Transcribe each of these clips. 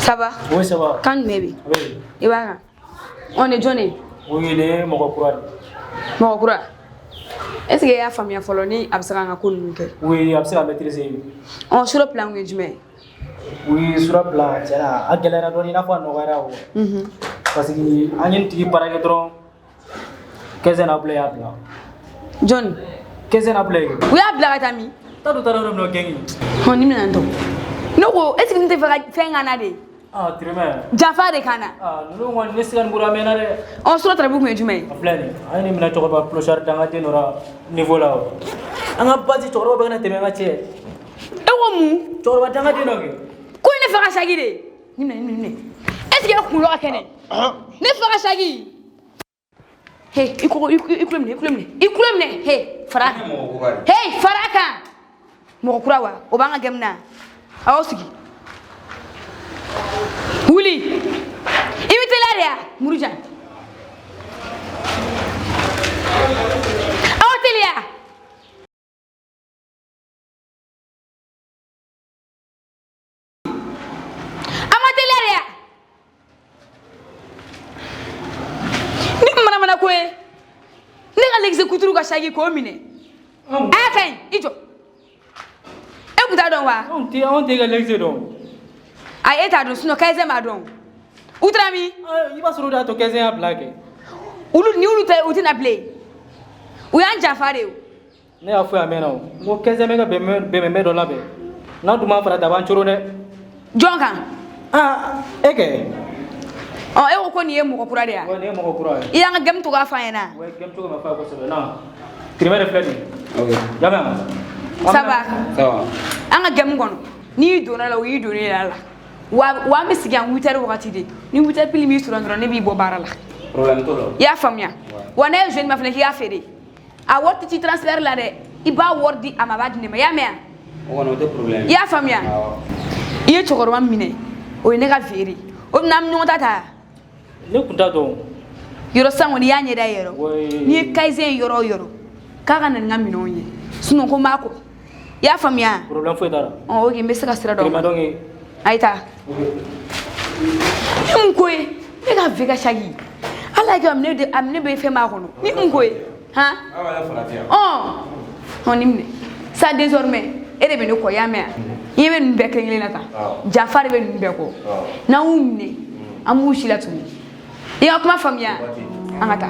Ça va? Oui, ça va. Quand baby? Oui. Et voilà. On est Johnny. Oui, il est mon courage. Mon courage. Est-ce qu'il y a famille à Foloni, Absaranga Kunke? Oui, Absara maîtriser. On sur le plan où je mets. Oui, sur le plan, c'est là. À quelle heure on a fait nos erreurs? Parce que Agnes qui paraît que trop. Qu'est-ce qu'on a appelé à plat? John. Qu'est-ce qu'on a appelé? Oui, à plat, ami. T'as tout à l'heure nos gangs. On y met un ton. Non, est-ce que nous te faisons un année? Ah, très bien. Jafar de Kana. Ah, nous on est sur un bourra ménage. On se retrouve avec Jumé. Aflani, aïe, nous n'avons pas clochard dans la ténora niveau là. On a pas dit tu auras besoin de te mettre. Et où mou? Tu auras dans la ténora. Quoi ne fera chagiré? Est-ce qu'il y a un couloir à Kenneth? Ne fera chagir. Hey, il coule. Hey, Faraka. Hey, Faraka. Mon courage, au bang à Gamna. À Osugi. Wuli. Imitez l'aria, Mourijan. Aotelia. Amatelia. Ni mana kwe. Nega l'exécuteur ka shagi ko mine. Akai, ijo. E buta don wa. On te ga l'exécuteur. Ai eta don suno kaize madon. Utrami. Il va se rendre à ton 15e blague. Ulu ni ulu te utina play. Uyan Jafare. Ne a fait amena. Mo 15e ga be me do labe. Na duma fara da ban choro ne. Jonka. Ah, eke. Oh, e ko ni e mo ko kura dia. Ouais, ne mo ko kura. Iya nga gem to ga fa yana. Ouais, gem to ga ma fa ko sebe na. Primaire flani. OK. Jamais. Ça va. Ça va. Anga gem gono. Ni do na la wi do ni la. Wa mi sigan wutar wakati de. Ni wutar pili mi suran ne bi bo bara la. Problème to lo. Ya famia. Wa na jeune ma fene ki afere. A worti ci transfert la de. Iba wordi amabadi ne ma ya me. On a des problèmes. Ya famia. Iye chokoro mine. O ne ga veri. O nam nyota ta. Ne kunta don. Yoro sango ni yanye da yero. Ni kaizen yoro. Kaga na ngamino nye. Suno ko mako. Ya famia. Problème foi dara. Oh, okay, mbese ka sira do. Ma dongi. Aita. Mkoe, ega vega shagi. Ala ga amne be fe ma kono. Ni mkoe, ha? Ah voilà falatia. Oh. On nimne. Ça désormais, ere be no ko ya me. Yebe nbe kengle na ta. Jafar be nbe ko. Na umne. Amu shila tumi. Ya kuma famia. Angata.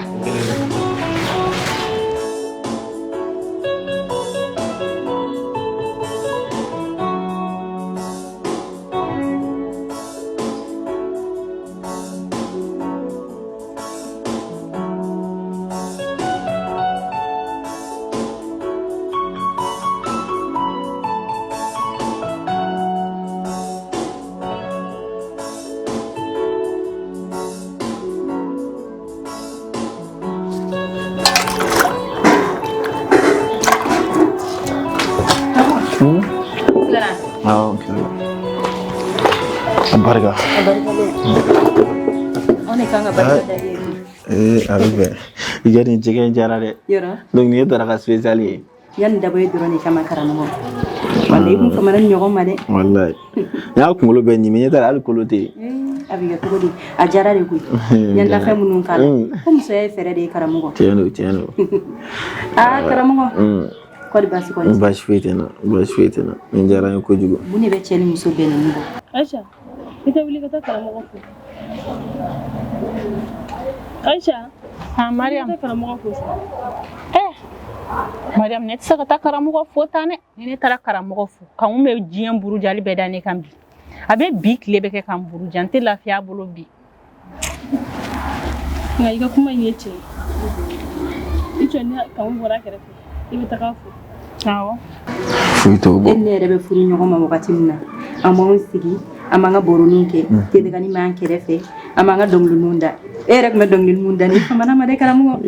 Ah, ok. Barga. On est quand même barga. Avec. Il y a une chicken jarade. Donc, il y a de la spécialité. Il y a une dabouille de l'année comme un caramel. Voilà, il faut me dire que je Wallahi. Il y a un peu de béni, mais il y a de l'alcool. avec le code. À jarade, il y a de la femme ou non. Comme c'est faire des caramels. Tiens. Ah, caramel. Quoi de basi quoi? Bash fitena. Njara yo kojugo. Mune be cheli muso be na ngo. Aisha, ita wuli ka ta karamo ko. Aisha, Mariam. ta karamo ko. Mariam ne tsaka ta karamo ko fota ne. Ne tara karamo ko. Kan mu me jiyan buru jali be da ne kan bi. Abe big lebe ke kan buru jante lafiya bolo bi. Ngai ga kuma yace. Ito ne kan mu bora kare. Ibi ta ka fu. Awo. Fuito bo. Elle ne be furu nyoko ma wakati mna. Amon sigi, amanga borununke, tede gani man kerefe, amanga donglu nunda. Rek me donglu nunda ni famana ma de karamo.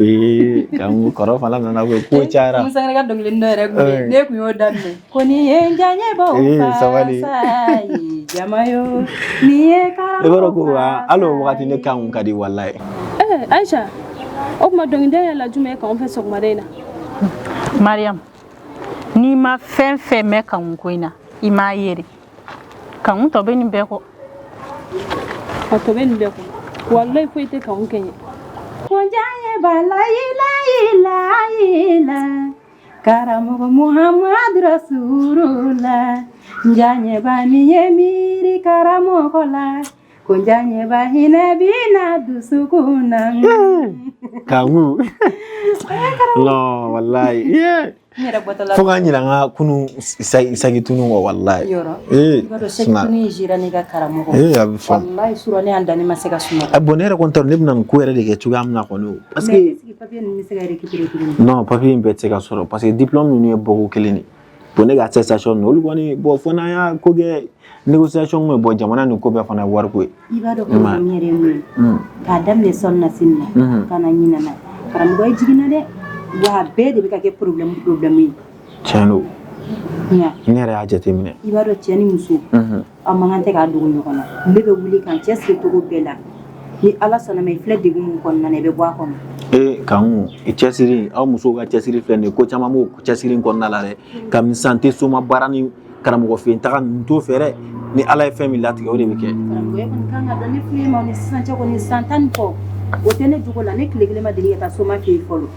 Kamu koro fala na ko cara. Musa ga donglu no rek ne ku yo danne. Ko ni enjanye bo. Sawali. Jamayo. Ni e karamo. Eboro ko alo wakati ne kan kadi wallahi. Aisha, o ma dongi de la jume ka on fait sok marena. Mariam. Ni ma fen me kan ko ina. Ima yere. Kan to be ni be ko. to ben be ko wallahi fo ite kan kenye Konjanye bala ila Karamogo Muhammad Rasulullah Njanye bani yemiri karamogo la Konjanye bahine bina dusukuna Kamu. No, wallahi. Yeah. Foga nyira nga kunu isagi tunu wallahi. Yoro. Bado Suna. sekuni jira nega karamogo. Abifam. Wallahi surone andani masega suma. Abonera kontor nebna ku era de ke chuga amna kono. Parce que papier ni masega récupérer non, papier mbetse ka soro parce que diplôme ni bogo keleni. Bonega attestation no lugoni bo fona ya koge négociation mo bo jamana ni ko be fana war ko. Ibado ko nyere mu. Ka damne sonna sinna. Kana nyina na. Karamogo ay jigina de. Wa bede be ka ke problème yi. Chano. Nya. Nere a jate mine. Ibado tiani muso. Amangante ka dugu nyokona. Mbebe wuli kan chesse to bela. Ni ala sona me fled de gumu kon na ne be bwa kon. Kangu chesiri aw muso ga chesiri flene ko chama mo chesiri kon na la re kam santé suma barani karamogo fe taka nto fere ni ala e fami lati o de be ke. Karamogo kan ga dani fi ma ni sanche ko ni santan ko. O tene dugu la ne klegele ma dili ta soma fi folo.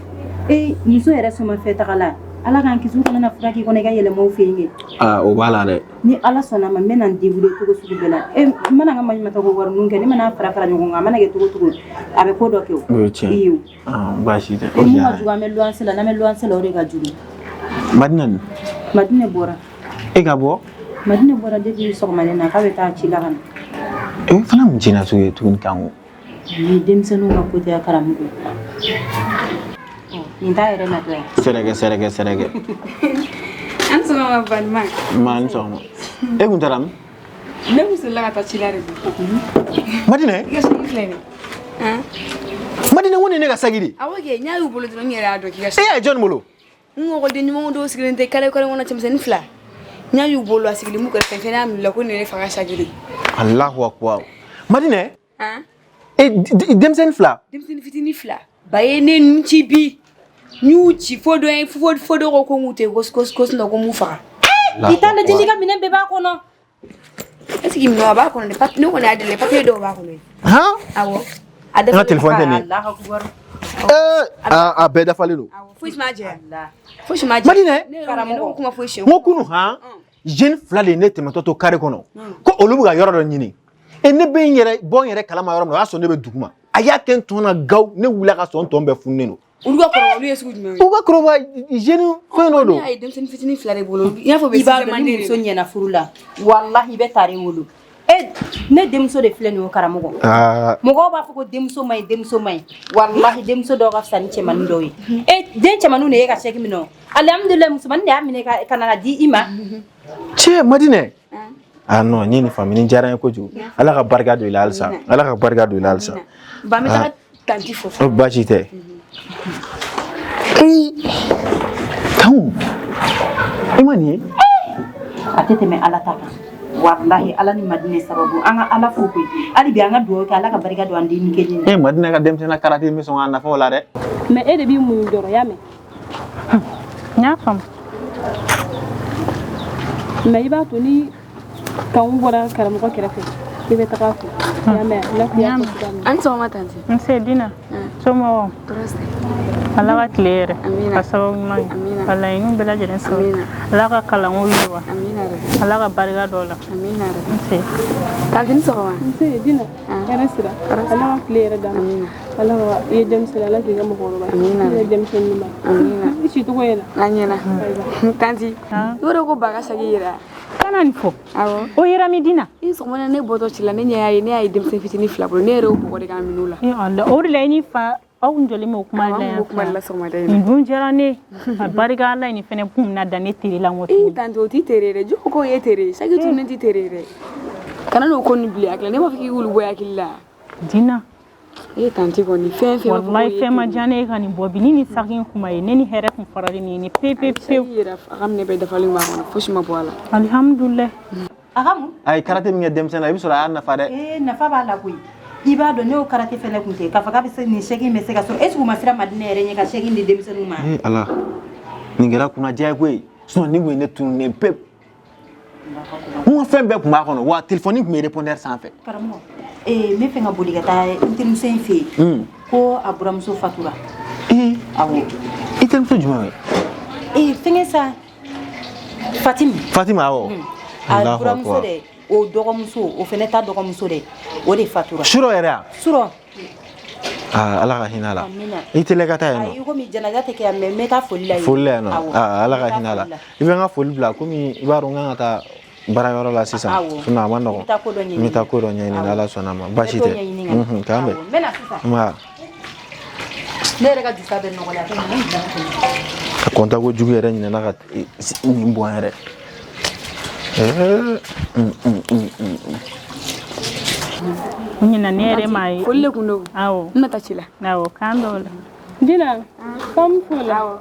Muso yɛrɛ soma fɛ tagala ala kan kisu kana na furaki kɔnɔ ka yɛlɛmaw fɛ yen o b'a la dɛ ni ala sɔnna ma n bɛ na n déwule cogo sugu bɛɛ la n mana n ka maɲumata ko wari ninnu kɛ ne mana fara fara ɲɔgɔn kan a mana kɛ cogo cogo a bɛ ko dɔ kɛ o ye tiɲɛ baasi tɛ mun ka jugu an bɛ luwanse la n'an bɛ luwanse la o de ka jugu Madina nin Madina bɔra e ka bɔ Madina bɔra depuis sɔgɔmada in na k'a bɛ taa ci la ka na fana mun jina tuguni Kangu ni denmisɛnninw ka côté ya karamogo nin t'a yɛrɛ natɔ ye sɛrɛgɛ an sɔgɔma ma balima ma n sɔgɔma e kun taara min ne musola ka taa ci la de Madina i ka sigi filɛ dɛ Madina ŋo ni ne ka sagi de awɔ kɛ n y'a y'u bolo dɔrɔn n yɛrɛ y'a dɔn k'i ka e y'a ye jɔnni bolo n ɔkɔliden ɲumanw dɔw sigilen tɛ kare kɔnɔ cɛmisɛnnin 2 n y'a y'u bolo a sigilen m'u kɛrɛfɛ fɛn y'a minɛ ko nin ye ne fa ka sagi de Allahu akbar Madina denmisɛnnin 2 denmisɛnnin fitinin 2 ba ye ne nun ci bi n y'u ci fo dɔ ko m'u tɛ gosi ko m'u faga i t'a lajɛ n'i ka minɛn bɛɛ b'a kɔnɔ est-ce que minɛn a b'a kɔnɔ dɛ ne kɔni y'a deli papier dɔw b'a kɔnɔ awɔ n ka telefɔni tɛ nin a bɛɛ dafalen don fosi m'a jɛ fosi m'a jɛ Madina ne ko kuma fosi n ko kunu jeune 2 de ne tɛmɛtɔ to carré kɔnɔ ko olu bɛ ka yɔrɔ dɔ ɲini ne bɛ bɔ n yɛrɛ kalama yɔrɔ min na o y'a sɔrɔ ne bɛ duguma a y'a kɛ n tɔn na gaw ne wulila ka sɔn tɔn bɛɛ fununen don olu ka kɔrɔ olu ye sugu jumɛn ye u ka kɔrɔba jeune fɛn dɔ don ne ye denmisɛnnin fitinin 2 de bolo i n'a fɔ i b'a dɔn ni muso ɲɛna furu la wallahi i bɛ taari wolo ne denmuso de filɛ nin ye o karamɔgɔ mɔgɔw b'a fɔ ko denmuso ma ɲi wallahi denmuso dɔw ka fisa ni cɛmanin dɔw ye den cɛmaninw de ye ka chèque minɛ o alhamdulilayi musomanin de y'a minɛ ka na di i ma cɛ Madina non ni famille ni diyara n ye kojugu ala ka barika don i la halisa ala ka barika don i la halisa ba n bɛ taga tanti fo baasi tɛ Kangu i ma nin ye a tɛ tɛmɛ ala ta kan wallahi ala ni Madina sababu an ka ala fo koyi hali bi an ka dugawu kɛ ala ka barika don an den ni kelen na Madina ka denmisɛnnin karate bɛ sɔn ka nafa o la dɛ mais e de b'i muɲu dɔrɔn y'a mɛn n y'a faamu mais i b'a to ni Kangu bɔra karamɔgɔ kɛrɛfɛ i bɛ taga fɛ y'a mɛn an sɔgɔma tanti n se Dina somɔgɔw ala ka tile yɛrɛ ka sababu ɲuman ye ka laɲiniw bɛɛ lajɛlen sɔrɔ ala ka kalanko yiriwa ala ka barika dɔ la n se tanti ni sɔgɔma n se Dina hɛrɛ sira ala ka tile yɛrɛ d'a ma ala ka i ye denmisɛnnin ala k'i ka mɔgɔkɔrɔba i ye denmisɛnnin ɲuman i si tɔgɔ ye na a ɲɛna tanti i b'a dɔn ko ba ka sagi yɛrɛ kana nin fɔ awɔ o yɛrɛ mi Dina i sɔgɔmada ne bɔtɔ ci la ne ɲɛ y'a ye denmisɛnnin fitinin 2 bolo ne yɛrɛ y'o bɔgɔ de k'a minɛ o la o de la i ni fa aw jɔlen bɛ o kuma la yan nin dun diyara ne a barika ala ye nin fɛnɛ kun bɛna dan ne tere la n ko tanti o t'i tere dɛ joko k'o ye tere sagi tun ne t'i tere dɛ kana n'o ko ni bilen hakili ne m'a fɔ k'i wuli bɔ hakili la Dina tanti kɔni fɛn fɛn wallahi fɛn ma diya ne ye ka nin bɔ bi ni nin sagi in kuma ye ne ni hɛrɛ kun faralen nin ye ni pewu a ka minɛ bɛɛ dafalen b'a kɔnɔ fosi ma bɔ a la alhamdulilayi a ka mun a ye karate min kɛ denmisɛnnin na i bɛ sɔrɔ a y'a nafa dɛ nafa b'a la koyi i b'a dɔn ne y'o karate fɛnɛ kun tɛ k'a fɔ k'a bɛ se nin chèque in bɛ se ka sɔrɔ est-ce que u ma siran Madina yɛrɛ ɲɛ ka chèque in di denmisɛnninw ma ala nin kɛra kunnaja ye koyi sinon nin kun ye ne tununnen pewu n ka fɛn bɛɛ kun b'a kɔnɔ wa telefɔni kun bɛ répondeur sanfɛ karamɔgɔ me fɛ ka boli ka taa n terimuso in fɛ yen ko a buramuso fatura awɔ I terimuso jumɛn ye fɛngɛ sa Fatima awɔ a buramuso dɛ o dɔgɔmuso o fɛnɛ ta dɔgɔmuso dɛ o de fatura Suro yɛrɛ a surɔ Ala ka hinɛ a la I teliya ka taa yen nɔ ayi komi janaja tɛ kɛ yan mais n bɛ taa foli la yen foli la yan nɔ Ala ka hinɛ a la I bɛ n ka foli bila komi I b'a dɔn n kan ka taa baarayɔrɔ la sisan sinon a ma nɔgɔn n bɛ taa ko dɔ ɲɛɲini ni Ala sɔnna ma baasi tɛ k'an bɛn n bɛ na sisan ne yɛrɛ ka jusa bɛ nɔgɔya ka kɔnta ko jugu yɛrɛ ɲinɛna ka nin bɔn yɛrɛ Ɲina ne yɛrɛ m'a ye foli le kun don awɔ n nata ci la awɔ kan dɔw la Dina, comme ça.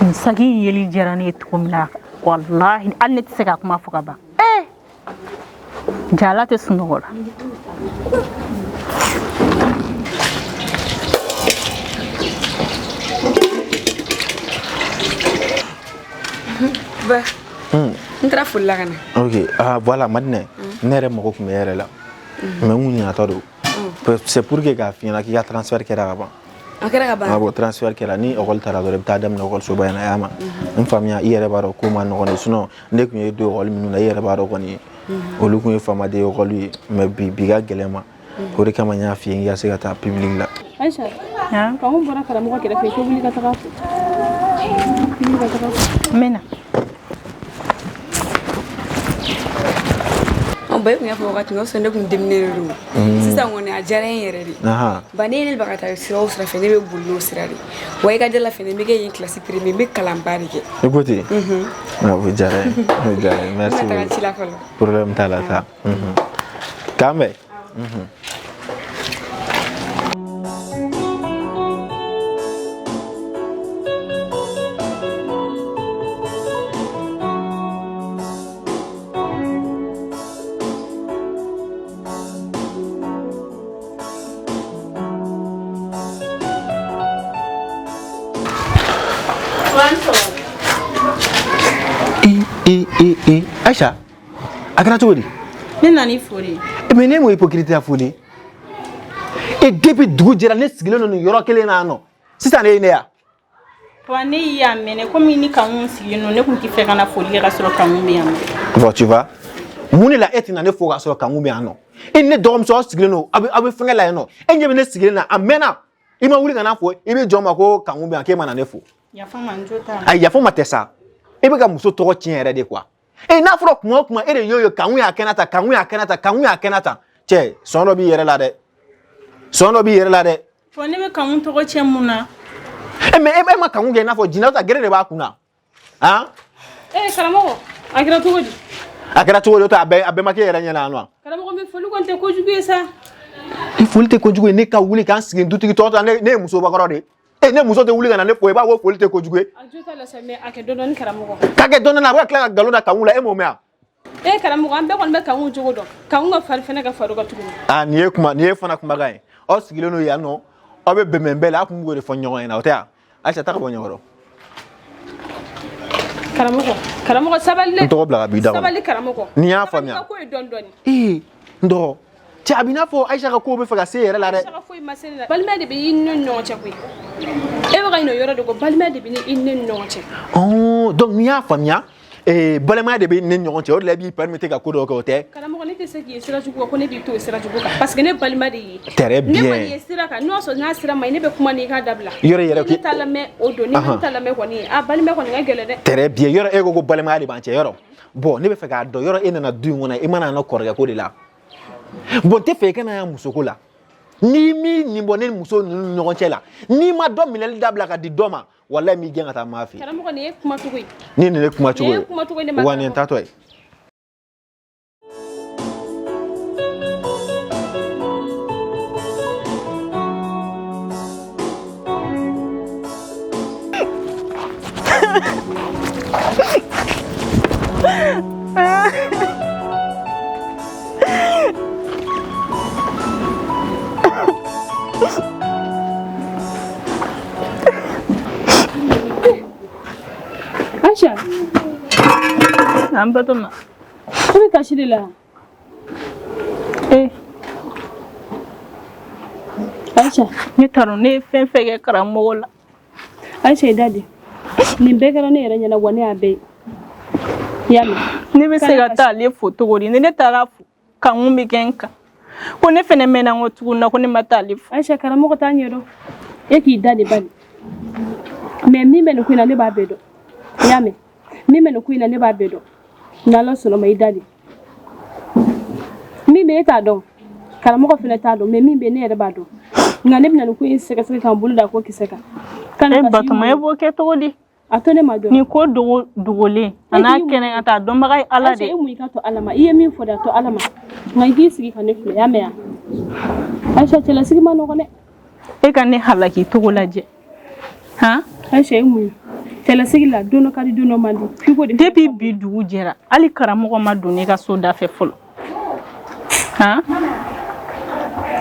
nin sagi in yeli diyara ne ye cogo min na wallahi hali ne tɛ se ka kuma fɔ ka ban jala tɛ sunɔgɔ la ba n taara foli la ka na ok voilà Madinɛ ne yɛrɛ mago tun bɛ yɛrɛ la mais n kun ɲinatɔ don c'est pour que k'a f'i ɲɛna k'i ka transfert kɛra ka ban a kɛra ka ban bon transfert kɛra ni école taara dɔrɔn I bɛ taa daminɛ école in na y'a ma n faamuya I yɛrɛ b'a dɔn ko ma nɔgɔn sinon ne tun ye don école minnu na I yɛrɛ b'a dɔn kɔni olu tun ye faamaden école ye mais bi ka gɛlɛn ma o de kama n y'a f'i ye k'i ka se ka taa public la Aïcha, quand on bɔra karamɔgɔ kɛrɛfɛ i ko wuli ka taga n bɛ na ba kun y'a fɔ wagati min o sɔrɔ ne kun denmisɛnnin de don sisan kɔni a diyara n ye yɛrɛ de ba ne ye ne bɛ ka taa sira o sira fɛ ne bɛ boli o sira de wa I ka da la fɛnɛ n bɛ kɛ yen classe premier n bɛ kalanba de kɛ I ko ten o diyara n ye merci n bɛna taga ci la fɔlɔ problème t'a la sa k'an bɛn Aïcha a kɛra cogo di ne nana I foli mais ne m'o hypocrite ya foli et depuis dugu jɛra ne sigilen don nin yɔrɔ kelen na yan nɔ sisan ne ye ne ya wa ne y'a mɛnɛ komi ni kanun sigilen don ne kun tɛ fɛ ka na foli kɛ ka sɔrɔ kanun bɛ yan nɔ bon tu vois mun de la e tɛna ne fo ka sɔrɔ kanun bɛ yan nɔ e ni ne dɔgɔmuso aw sigilen don aw bɛ fɛngɛ la yan nɔ e ɲɛ bɛ ne sigilen na a mɛnna I ma wuli ka na fɔ I bɛ jɔn ma ko kanun bɛ yan k'e ma na ne fo yafa ma n jo t'a la a yafa ma tɛ sa e bɛ ka muso tɔgɔ tiɲɛ yɛrɛ de quoi n'a fɔra kuma o kuma e de y'o kanun y'a kɛnɛ ta kanun y'a kɛnɛ ta kanun y'a kɛnɛ ta cɛ sɔn dɔ b'i yɛrɛ la dɛ sɔn dɔ b'i yɛrɛ la dɛ fɔ ne bɛ kanun tɔgɔ tiɲɛ mun na mais e ma kanun kɛ I n'a fɔ jinɛw ta gɛrɛ de b'a kun na han karamɔgɔ a kɛra cogo di a kɛra cogo di o tɛ a bɛɛ ma k'e yɛrɛ ɲɛna yan nɔ karamɔgɔ mais foli kɔni tɛ kojugu ye sa foli tɛ kojugu ye ne ka wuli k'an sigi dutigi tɔgɔ ta ne ye musobakɔrɔ de ne muso tɛ wuli ka na ne fo I b'a fɔ foli tɛ kojugu ye a jo t'a la sa mais a kɛ dɔɔni karamɔgɔ k'a kɛ dɔɔni na a bɛ ka tila ka nkalon da kanun la e m'o mɛn wa karamɔgɔ an bɛɛ kɔni bɛ kanun jogo dɔn kanun ka fari fɛnɛ ka fari ka tuguni nin ye fana kumakan ye aw sigilen don yan nɔ aw bɛ bɛnbɛn bɛɛ la aw tun b'o de fɔ ɲɔgɔn ɲɛna o tɛ yan Aïcha taa ka bɔ ɲɔgɔn karamɔgɔ sabali dɛ n tɔgɔ bila ka b'i da kɔnɔ sabali karamɔgɔ n'i y'a faamuya ko ye dɔɔni n dɔgɔ cɛ a b'i n'a fɔ Aïcha ka ko bɛ fɛ ka se yɛrɛ la dɛ Aïcha ka foyi ma se ne la balimaya de bɛ I ni ɲɔgɔn cɛ koyi e bɛ ka ɲinɛ o yɔrɔ de kɔ balimaya de bɛ I ni ɲɔgɔn cɛ donc n'i y'a faamuya balimaya de bɛ ne ni ɲɔgɔn cɛ o de la I b'i permettre ka ko dɔw kɛ o tɛ karamɔgɔ ne tɛ se k'i ye sira jugu kan ko ne b'i to sira jugu kan parce que ne balima de ye très bien ne kɔni ye sira kan n'o sɔrɔ n'a sira ma ɲi ne bɛ kuma ni I ka dabila yɔrɔ ne t'a lamɛn o don ni ne t'a lamɛn kɔni balima kɔni ka gɛlɛn dɛ très bien yɔrɔ e ko ko balimaya de b'an cɛ yɔrɔ bon ne bɛ fɛ k'a dɔn yɔrɔ e nana du in kɔnɔ I mana na kɔrɔkɛ ko de la bon n tɛ fɛ I kana yan musoko la n'i mi nin bɔ ne ni muso ninnu ni ɲɔgɔn cɛ la n'i ma dɔ minɛli dabila ka di dɔ ma walahi n b'i gɛn ka taa maa fɛ karamɔgɔ nin ye kuma cogo ye ni nin ye kuma cogo ye ne wa nin taatɔ ye Aïcha an Batoma e bɛ kasi de la Aisha ne taro ne fɛn fɛn kɛ karamɔgɔ la Aisha dadi nin bɛɛ kɛra ne yɛrɛ ɲɛna wa ne y'a bɛɛ ya mɛn ne bɛ se ka taa ale fo cogo di ni ne taara fo kan mun bɛ kɛ n kan ko ne fɛnɛ mɛnna n kɔ tuguni na ko ne ma taa ale fo Aisha karamɔgɔ t'a ɲɛdɔn e k'i da de bali mais min bɛ nin ko in na ne b'a bɛɛ dɔn ya mɛn min bɛ nin ko in na ne b'a bɛɛ dɔn n'Ala sɔnna ma i da de min bɛ e t'a dɔn karamɔgɔ fɛnɛ t'a dɔn mais min bɛ ne yɛrɛ b'a dɔn nka ne bɛna nin ko in sɛgɛsɛgɛ k'an bolo da ko kisɛ kan Batoma e b'o kɛ cogo di a to ne ma dɔn ni ko dogolen a n'a kɛnɛ ka taa dɔnbaga ye Ala de e mun i ka to Ala ma i ye min fɔ de a to Ala ma nka i k'i sigi ka ne filɛ ya mɛn yan Aisha cɛlasigi ma nɔgɔn dɛ e ka ne halaki cogo lajɛ han Aisha e mun cɛlasigi la don dɔ ka di don dɔ man di f'i ko de depuis bi dugu jɛra hali karamɔgɔ ma don ne ka so da fɛ fɔlɔ han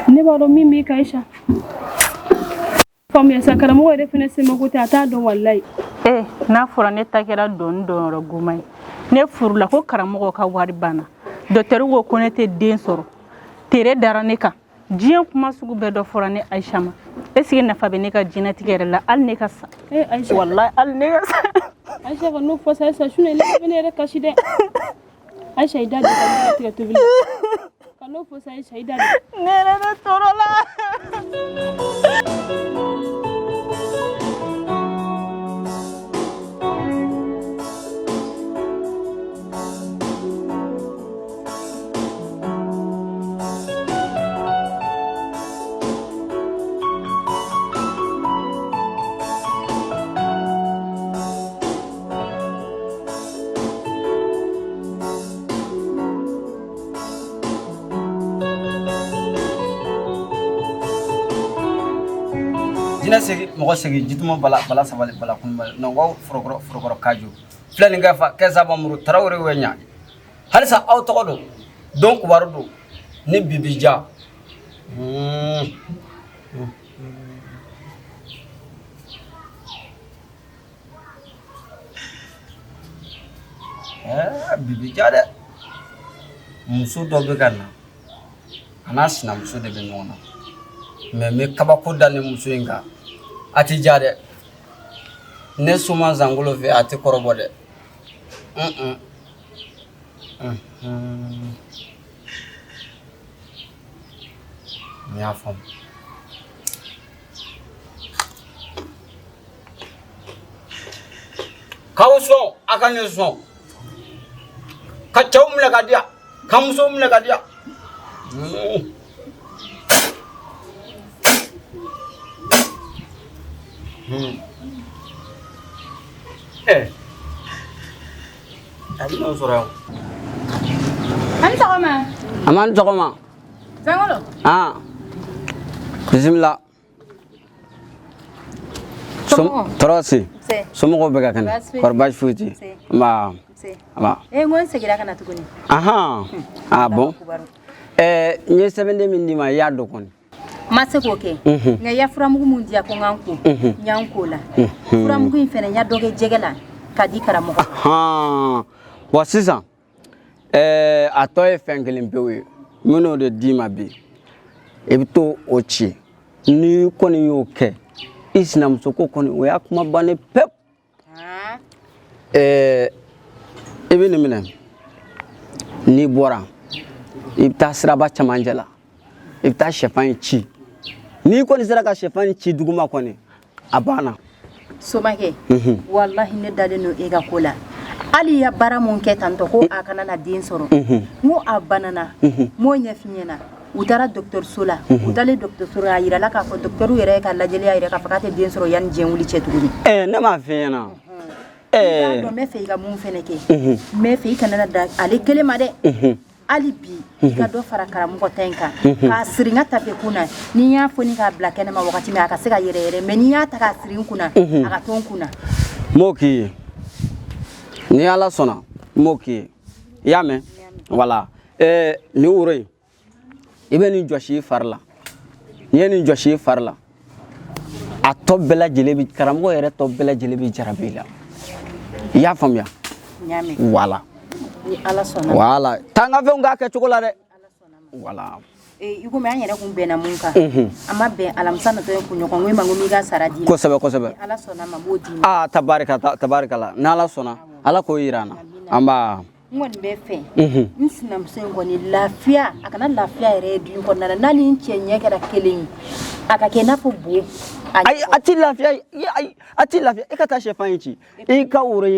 ne b'a dɔn min b'i ka Aisha faamuya sa karamɔgɔ yɛrɛ fɛnɛ semako tɛ a t'a dɔn walayi n'a fɔra ne ta kɛra dɔɔni dɔnyɔrɔ goma ye ne furula ko karamɔgɔ ka wari banna docteur ko ko ne tɛ den sɔrɔ tere dara ne kan diɲɛ kuma sugu bɛɛ dɔ fɔra ne Aisha ma est-ce que nafa bɛ ne ka diɲɛnatigɛ yɛrɛ la hali ne ka sa Aisha wallahi hali ne ka sa Aisha ka n'o fɔ sa Aisha sune ne bɛ ne yɛrɛ kasi dɛ Aisha i da de ka tigɛ tobili ka n'o fɔ sa Aisha i da de ne yɛrɛ de tɔɔrɔ la Jina segi mɔgɔ segi jituma bala sabali bala kunba nɔngɔ forokɔrɔ kaju filɛ nin kɛ fa kɛsa bamuru tarawele we nya halisa aw tɔgɔ don donc wari don ni bibija bibija dɛ muso dɔ bɛ ka na a n'a sinamuso de bɛ ɲɔgɔn na mais me kabako da ni muso in kan a ti ja dɛ ne suma zangolo fɛ a ti kɔrɔbɔ dɛ n y'a faamu k'aw sɔn a ka ne sɔn ka cɛw minɛ ka diya ka musow minɛ ka diya Tadi mau surau. Ani sɔgɔma. Aman sɔgɔma. Sangolo. Ah. Bismillah. Tɔɔrɔ se. Somɔgɔw bɛ ka kɛnɛ. Kɔri baasi foyi tɛ yen. Nba. Nba. N ko n seginna ka na tuguni. Ahan. Ah bon. N ye sɛbɛnden min d'i ma i y'a dɔn kɔni. Ma se k'o kɛ nka i ya furamugu mun diya ko n k'an ko n y'an ko la furamugu in fɛnɛ n y'a dɔ kɛ jɛgɛ la k'a di karamɔgɔ. Bon sisan a tɔ ye fɛn kelen pewu ye n bɛn'o de d'i ma bi i bɛ to o ci n'i kɔni y'o kɛ i sinamuso ko kɔni o y'a kuma bannen pewu i bɛ nin minɛ n'i bɔra i bɛ taa siraba cɛmancɛ la i bɛ taa sɛfan in ci n'i kɔni sera ka sɛfan in ci duguma kɔni a banna. Somakɛ wallahi ne dalen don e ka ko la hali i ya baara mun kɛ tantɔ ko a kana na den sɔrɔ n ko a banana n m'o ɲɛf'i ɲɛna u taara dɔgɔtɔrɔso la u taalen dɔgɔtɔrɔso la a yirala k'a fɔ dɔgɔtɔrɔw yɛrɛ ka lajɛli y'a yira k'a fɔ k'a tɛ den sɔrɔ yanni diɲɛ wuli cɛ tuguni. Ne m'a f'i ɲɛna. I b'a dɔn n bɛ fɛ i ka mun fɛnɛ kɛ n bɛ fɛ i kana na da ale kelen ma dɛ hali bi i ka dɔ fara karamɔgɔ ta in kan k'a siri n ka tafe kun na ni n y'a fɔ ni k'a bila kɛnɛma wagati min a ka se ka yɛrɛ yɛrɛ mais ni n y'a ta k'a siri n kun na a ka to n kun na. n m'o k'i ye ni Ala sɔnna n m'o k'i ye i y'a mɛn voilà nin woro in i bɛ nin jɔsi i fari la n'i ye nin jɔsi i fari la a tɔ bɛɛ lajɛlen bi karamɔgɔ yɛrɛ tɔ bɛɛ lajɛlen bi jarabi i la i y'a faamuya. N y'a mɛn. Voilà. Ni Ala sɔnna. Voilà. Taa n ka fɛnw k'a kɛcogo la dɛ. Voilà. I ko me an yɛrɛ kun bɛnna mun kan a ma bɛn alamisa natɔ ye kunɲɔgɔn ko i ma ko n'i ka sara di kosɛbɛ ala sɔnna ma b'o di tabarikala n'ala sɔnna ala k'o yira an na an b'a n kɔni bɛ fɛ n sinamuso in kɔni lafiya a kana lafiya yɛrɛ ye du kɔnɔna na n'ale ni cɛ ɲɛ kɛra kelen ye a ka kɛ i n'a fɔ bo ayi a ti lafiya e ka taa sɛfan in ci i ka woro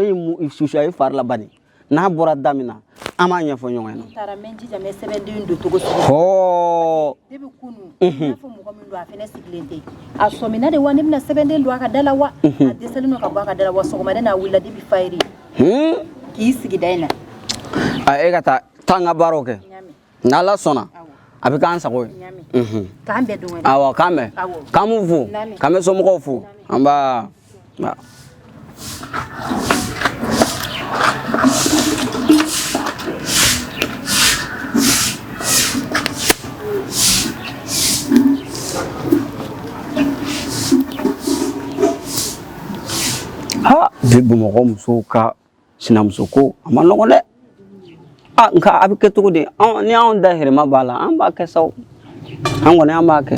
in susu a ye fari la bani n'a bɔra da min na an b'a ɲɛfɔ ɲɔgɔn ɲɛna taara mɛ n jija n bɛ sɛbɛnden don cogo sugu debi kunu i n'a fɔ mɔgɔ min don a fɛnɛ sigilen tɛ a sɔmina de wa ne bɛna sɛbɛnden don a ka da la wa a dɛsɛlen don ka bɔ a ka da la wa sɔgɔmada n'a wulila debi fayiri k'i sigi da in na e ka taa n ka baaraw kɛ n'ala sɔnna a bɛ k'an sago ye k'an bɛɛ dɔn awɔ k'an bɛn k'an m'u fo k'an bɛ somɔgɔw fo an b'a bi Bamakɔ musow ka sinamuso ko a ma nɔgɔn dɛ nka a bɛ kɛ cogo di ni anw dahirimɛ b'a la an b'a kɛ sa an kɔni an b'a kɛ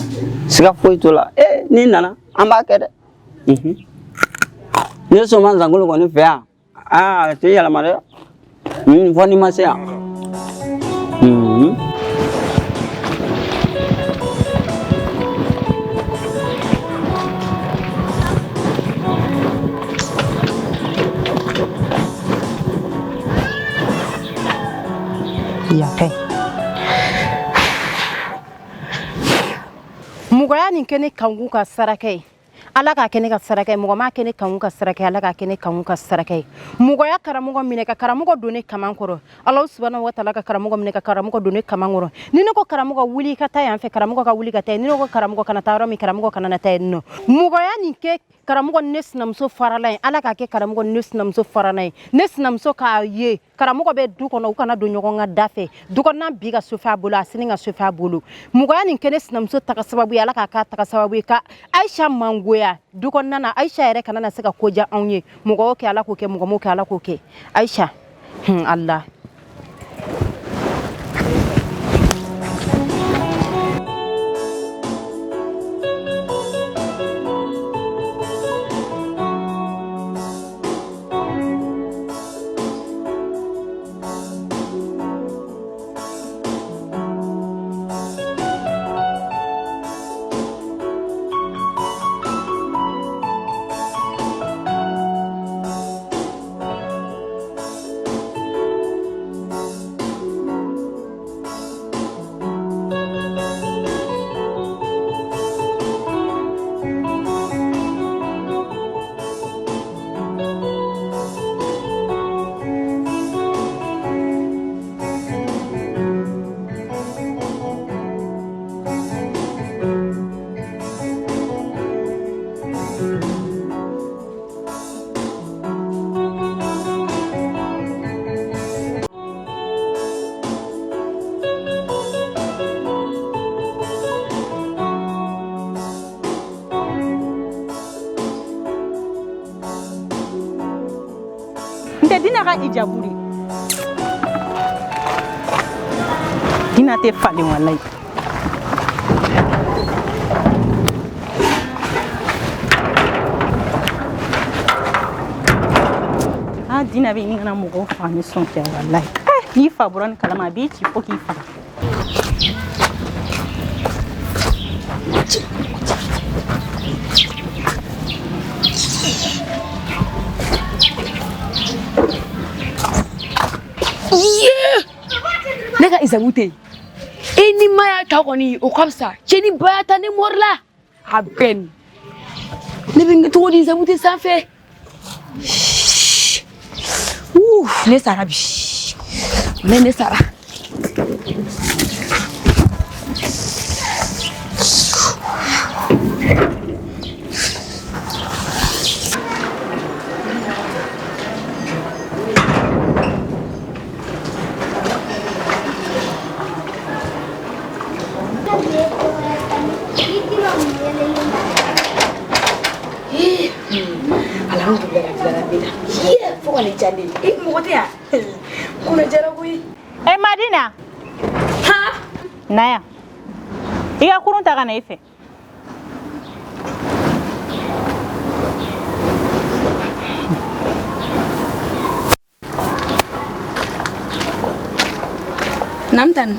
siga foyi t'o la n'i nana an b'a kɛ dɛ ni ye sɔnma Zankolo kɔni fɛ yan a tɛ yɛlɛma dɛ fɔ n'i ma se yan mɔgɔya nin kɛ ne kanku ka saraka ye ala k'a kɛ ne ka saraka ye mɔgɔ m'a kɛ ne kanku ka saraka ye ala k'a kɛ ne kanku ka saraka ye mɔgɔya karamɔgɔ minɛ ka karamɔgɔ don ne kaman kɔrɔ ala subhanahu wa taala ka karamɔgɔ minɛ ka karamɔgɔ don ne kaman kɔrɔ ni ne ko karamɔgɔ wuli i ka taa yan fɛ karamɔgɔ ka wuli ka taa ni ne ko karamɔgɔ kana taa yɔrɔ min karamɔgɔ kana na taa yen nɔ mɔgɔya nin kɛ karamɔgɔ ni ne sinamuso farala ye ala k'a kɛ karamɔgɔ ni ne sinamuso farala ye ne sinamuso k'a ye karamɔgɔ bɛ du kɔnɔ u kana don ɲɔgɔn ka da fɛ du kɔnɔna bi ka sofɛ a bolo a sini ka sofɛ a bolo mɔgɔya nin kɛ ne sinamuso taga sababu ye ala k'a k'a taga sababu ye ka Aisha mangoya du kɔnɔna na Aisha yɛrɛ kana na se ka ko diya anw ye mɔgɔw kɛ ala k'o kɛ mɔgɔ m'o kɛ ala k'o kɛ Aisha Allah dina ka ijaburi dina te falen wallahi dina be ni kana mɔgɔw fa ni sɔn kɛ wallahi ni fa bɔra ni kalama a b'i ci fo k'i faga ne ka Isabu tɛ yen ni ma y'a ta kɔni o ka fisa cɛ ni ba y'a ta ne mɔri la a bɛn ne bɛ n kɛ cogo di Isabu tɛ sanfɛ ne sara bi ne sara Madina. Ha? Naya. I ka kurun ta kana i fɛ. Namtan.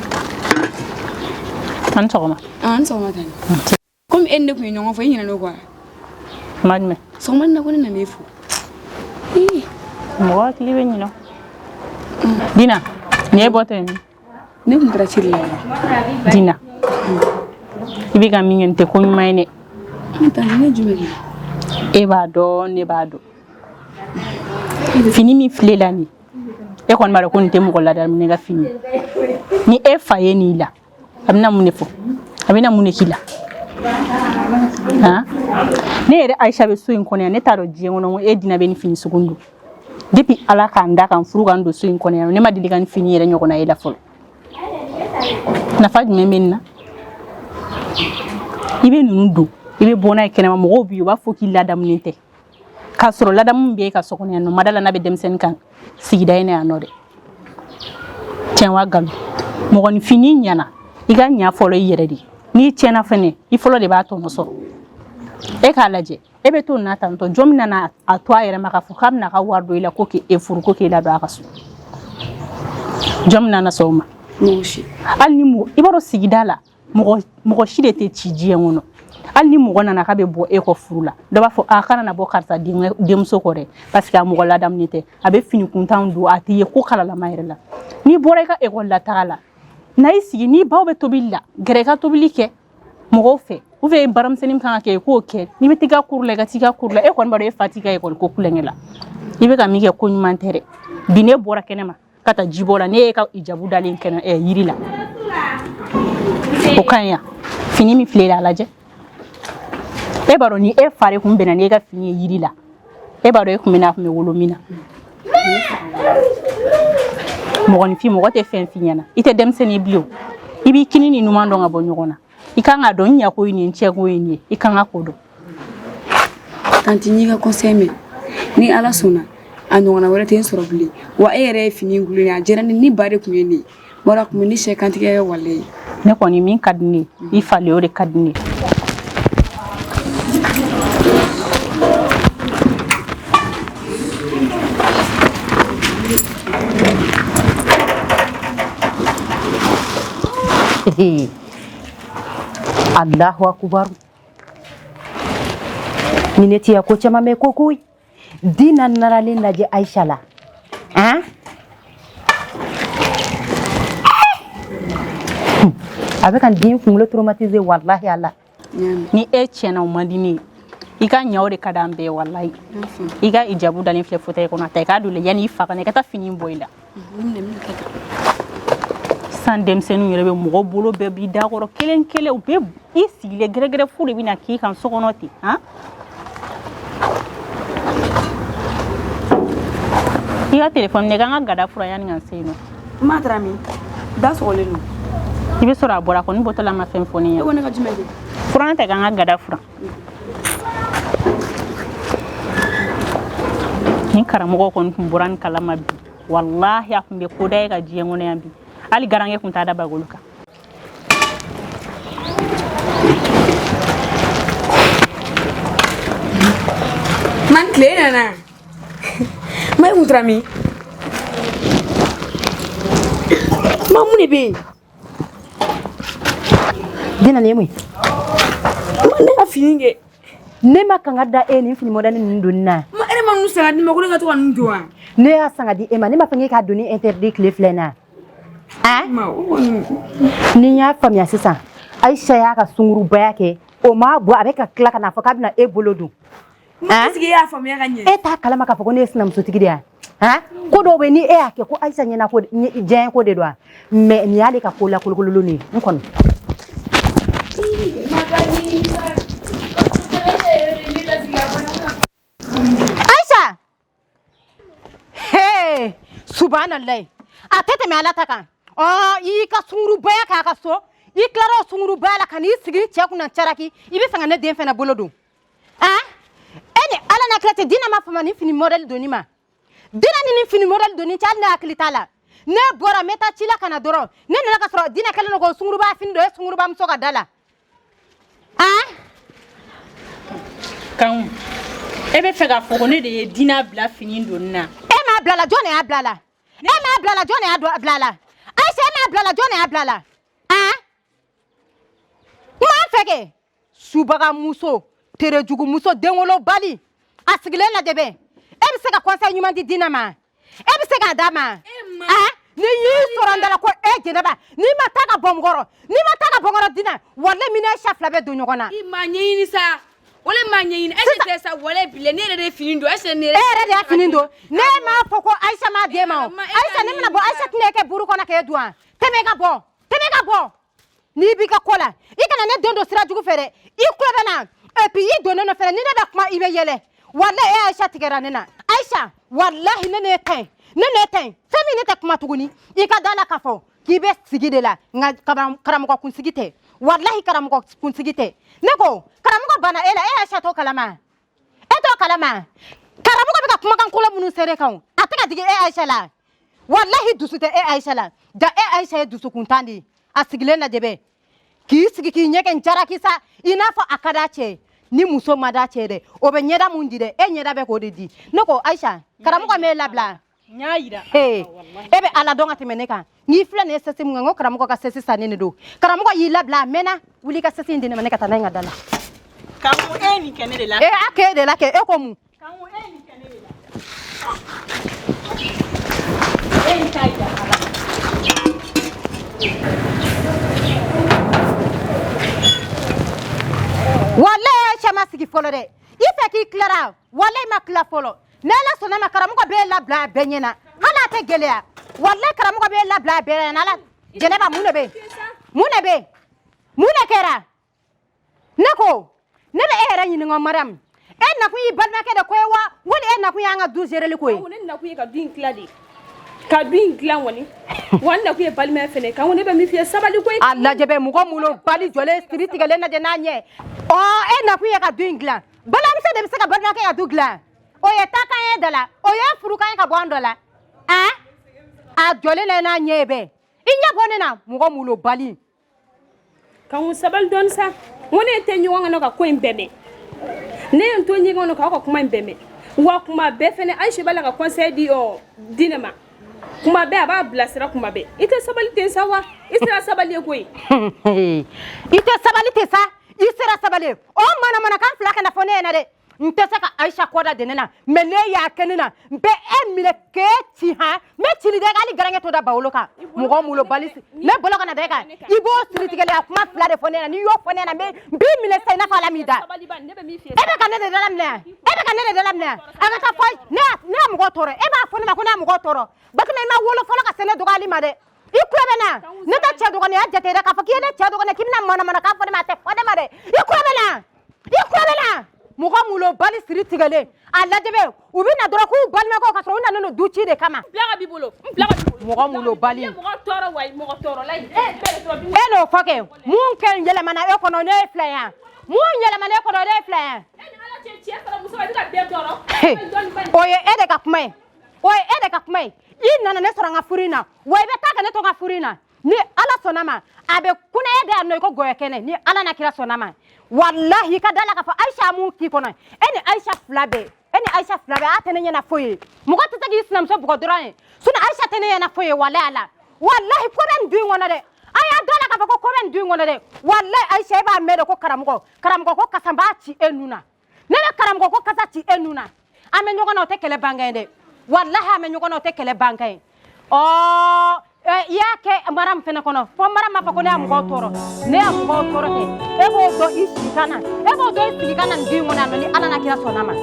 An sɔgɔma. An sɔgɔma tan. Comme e ne kun ye ɲɔgɔn fɔ i ɲinɛ n'o quoi. Ma jumɛn? Sɔgɔma na ko ne nana e fo. Mɔgɔ hakili bɛ ɲinɛ. Dina, ni e bɔtɔ yen. Ne kun taara cili la. Dina. I bɛ ka min kɛ nin tɛ ko ɲuman ye dɛ. Namtan ne jumɛn ye? E b'a dɔn ne b'a dɔn. Fini min filɛ la nin e kɔni b'a dɔn ko nin tɛ mɔgɔ ladamu ne ka fini. Ni e fa ye nin la a bɛna mun de fɔ a bɛna mun de k'i la ne yɛrɛ Ayisa bɛ so in kɔnɔ yan ne t'a dɔn diɲɛ kɔnɔ ko e Dina bɛ nin fini sugu don depuis Ala k'an da kan furu kan don so in kɔnɔ yan ne ma deli ka nin fini yɛrɛ ɲɔgɔnna ye la fɔlɔ nafa jumɛn bɛ nin na i bɛ ninnu don i bɛ bɔ n'a ye kɛnɛma mɔgɔw b'i ye u b'a fɔ k'i ladamulen tɛ k'a sɔrɔ ladamu bɛ e ka so kɔnɔ yan nɔ ma da la n'a bɛ denmisɛnnin kan sigida in na yan nɔ dɛ tiɲɛ wa nkalon mɔgɔninfini ɲɛna i ka ɲa fɔlɔ i yɛrɛ de n'i tiɲɛna fɛnɛ i fɔlɔ de b'a tɔnɔ sɔrɔ e k'a lajɛ e bɛ to na tantɔ jɔn min nana a to a yɛrɛ ma k'a fɔ k'a bɛna ka wari don i la ko k'e furu ko k'e ladon a ka so jɔn min nana sɔn o ma hali ni i b'a dɔn sigida la mɔgɔ si de tɛ ci diɲɛ kɔnɔ hali ni mɔgɔ nana k'a bɛ bɔ e kɔ furu la dɔ b'a fɔ kana na bɔ karisa denmuso kɔ dɛ parce que a mɔgɔ ladamulen tɛ a bɛ fini kuntan don a tɛ ye ko kalalama yɛrɛ la n'i bɔra i ka ekɔli la taga la n'a y'i sigi n'i baw bɛ tobili la gɛrɛ i ka tobili kɛ mɔgɔw fɛ ou bien baaramisɛnnin kan ka kɛ i k'o kɛ n'i bɛ t'i ka cours la i ka t'i ka cours la e kɔni b'a dɔn e fa t'i ka ekɔli ko kulonkɛ la i bɛ ka min kɛ ko ɲuman tɛ dɛ bi ne bɔra kɛnɛma ka taa jibɔ la ne y'e ka hijabu dalen kɛnɛ yiri la o ka ɲi yan fini min filɛ la a lajɛ e b'a dɔn ni e fa de kun bɛnna n'e ka fini ye yiri la e b'a dɔn e kun bɛ n'a kun bɛ wolo min na mɔgɔninfin mɔgɔ tɛ fɛn f'i ɲɛna i tɛ denmisɛnnin bilen i b'i kini ni ɲuman dɔn ka bɔ ɲɔgɔn na i kan ka dɔn n ɲako ye nin cɛko ye nin ye i kan ka ko dɔn tanti n'i ka conseil mɛn ni Ala sɔnna a ɲɔgɔnna wɛrɛ tɛ n sɔrɔ bilen wa e yɛrɛ ye fini in gulen a diyara ne ni ba de kun ye ne ye bɔra kun bɛ ni sɛ kantigɛ ye wale ye ne kɔni min ka di ne ye i falen o de ka di ne ye Allahu akbar ni ne tiya ko caman mɛ ko koyi Dina naralen lajɛ Ayisa la a bɛ ka den kunkolo traumatiser wallahi Allah ni e tiɲɛna o man di ne ye i ka ɲa o de ka di an bɛɛ wallahi i ka hijabu dalen filɛ fauteuil kɔnɔ ta i k'a don yanni i fa ka na i ka taa fini bɔ i la san denmisɛnninw yɛrɛ bɛ mɔgɔ bolo bɛɛ b'i da kɔrɔ kelen kelen u bɛ i sigilen gɛrɛgɛrɛ fu de bɛ na k'i kan so kɔnɔ ten i ka téléphone ne kan ka gada fura yanni ka se yen nɔ ma taara min da sɔgɔlen don i bɛ sɔrɔ a bɔra kɔni bɔtɔla ma fɛn fɔ ne e ɲɛna ko ne ka jumɛn kɛ fura tɛ kan ka gada fura ni karamɔgɔ kɔni tun bɔra ni kalama bi wallahi a tun bɛ ko da e ka diɲɛ kɔnɔ yan bi hali garange kun t'a da bagolo kan man tile nana ma kun taara min ma mun de bɛ yen Dina ne mun ne ka fini kɛ ne ma kan ka da e ni fini modèle ninnu donni na ma e ma ninnu san ka di ma ko ne ka to ka ninnu don wa ne y'a san ka di e ma ne ma fɔ n k'e k'a donni interdit tile filɛ na ni n y'a faamuya sisan Ayisa y'a ka sungurubaya kɛ o m'a bɔ a bɛ ka tila ka n'a fɔ k'a bɛna e bolo dun est-ce que e y'a faamuya ka ɲɛ e t'a kalama k'a fɔ ko ne ye sinamusotigi de ye ko dɔw bɛ ni e y'a kɛ ko Ayisa ɲɛna ko diɲɛ ko de don wa mais nin y'ale ka ko la kolokololo ne n kɔni Ayisa hey subhanallah a tɛ tɛmɛ Ala ta kan i ka sungurubaya k'a ka so i tilara o sungurubaya la ka n'i sigi cɛ kunna caraki i bɛ fɛ ka ne den fana bolo don e ni Ala na kira tɛ Dina ma fama ni fini modèle donni ma Dina ni fini modèle donni cɛ hali ne hakili t'a la ne bora meta chila kana doro ne nana ka soro dina kala no ko sunguruba fini do sunguruba muso ka dala kan e be fe ka fo ne de dina bla fini don na e ma bla la jone a bla la e ma bla la jone a bla la Aisha ma bla la jone a bla la ma feke subaga muso tere jugu muso denwolo bali asigile na debe e bi se ka conseil nyuma di dina ma e bi se ka dama ni yi sorandala ko e jenaba ni ma taka bomgoro dina wala mina shafla be do nyogona I ma nyini sa wala ma nyini e se sa wala bile ne re finindo e se ne re de finindo ne ma foko Aisha ma de ma Aisha ne mina bo Aisha tne ke buru kona ke duan teme ka bo ni bi ka kola I kana ne dondo sira jugu fere I kulo bana et puis I donne no fere ni ne da kuma I be yele wala e Aisha tigera ne na Aisha wallahi ne ten femi ne te kuma tuguni I ka dala ka fo ki be sigi de la nga karamugo kun sigite wallahi karamugo kun sigite ne ko karamugo bana ela e Aisha to kalama karamugo be ka kuma kan kula munu sere kan ataka dige e Aisha la wallahi dusute e Aisha la da e Aisha e dusu kun tandi asigile na debe ki sigi ki nyeke njara kisa ina fo akada che ni muso mada che de obe nyeda mundi de e nyeda be ko de di ne ko Aisha karamugo me labla nyaayira ebe ala donga timeneka ni fla ne sese mu ngo karamugo ka sese sanene do karamugo yi labla mena wuli ka sese ndine maneka tananga dala kan mu eni kenede la ake de la ke e ko mu kan mu eni kenede la eni taida ala wallahi chama sigi folo de ife ki clara wallahi ma cla folo nela sona ma karamugo be labla benyena hala te gelea wallahi karamugo be labla benyena ala jeneba mune kera neko nebe era nyini ngo maram en na ku yi balma ke de ko wa woni en na ku yanga 12 жерели ko woni na ku ka din kladi ka din klan woni wanda ku balma fene kan woni be mi fi sabali ko Allah jebe mu ko mulo bali jole street gele na de nanye o en na ku ka din klan balam se de se ka balma ke ya du klan o ye takanye dala o ye furu kan ka bondola a jole na nyebe inya bonena mu ko mulo bali kan sabal don sa woni te nyonga no ka ko imbebe ne to nyinga no ka ko kuma imbebe wa kuma be fene Aisha bala ka conseil di o dinema kuma be aba blasira kuma be ite sabali te sawa isra sabali ko ite sabali te sa isra sabali o mana kan flaka na fone na de ntese ka Aisha koda de nena mele ya kenena be emile ke ti ha me ti ni de gali garange to da bawloka mugo mulo balisi me boloka na de ka ibo street gele akuma fla de fone na ni yo fone na me bi mile sai na fala mi da ebe ka ne de dalamne aga ta fay ne mugo toro e ba fone ma ko na mugo toro bakna ma wolo folo ka sene do gali ma de ikrobena ne da cha do ko ne ajate da ka fakire cha do ko ne kimna mana ka fone ma te fone ma de ikrobena mugo mulo bali street gele alla debe ubi na dora ku bal me ko ka tro na no duchi de kama blaga bibolo mugo mulo bali mugo toro lay elo fake mun ken yele mana e ko no ne flaya mun yele mana e ko no ne flaya ala che fara muso ba ka be toro oye ede ka kuma nana ne soro nga furina wo be ta ka ne to nga furina ni ala sonama abe kuna ede no ko goye kene ni ala na kira sonama wallahi ka dala ka fa Aisha mu ki kono eni Aisha flabe atene nyana foye mu ko tagi islam so bugo dorane suna Aisha tene nyana foye wallahi ko ben du ngona de aya dala ka fa ko ben du ngona de wallahi Aisha ba medo ko karamugo ko kasamba ci enuna nena karamugo ko kasati enuna ame nyoko na te kele bangende wallahi ame nyoko na te kele bangay o yake maram fena kono fo maram ma ko ne am go toro ke ebo do isi kana ndi ngona no ni ala na kira sonama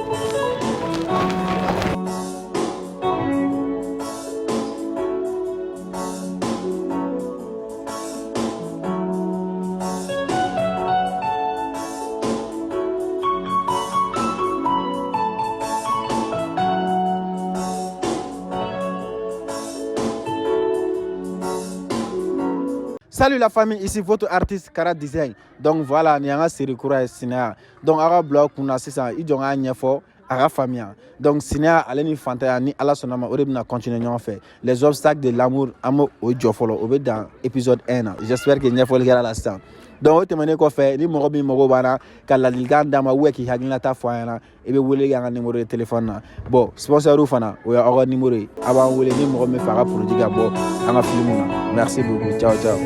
Salut la famille, ici votre artiste Kara Design. Donc voilà, nous avons une série de Sina. Donc, Ara Blog, nous avons un a ka faamuya donc sinaya ale ni fantanya ni ala sɔnna ma o de bɛna continuer ɲɔgɔn fɛ les obstacles de l'amour an b'o jɔ fɔlɔ o bɛ dan épisode 1 na j'espère que ɲɛfɔli kɛra la sisan donc o tɛmɛnen kɔfɛ ni mɔgɔ min mago b'an na ka ladilikan d'a ma k'i hakilinata fɔ an ɲɛna i bɛ wele kɛ an ka numéro de téléphone na bon sponsor fana o ye aw ka numéro ye a b'an wele ni mɔgɔ min fɛ a ka produit ka bɔ an ka film na merci beaucoup ciao ciao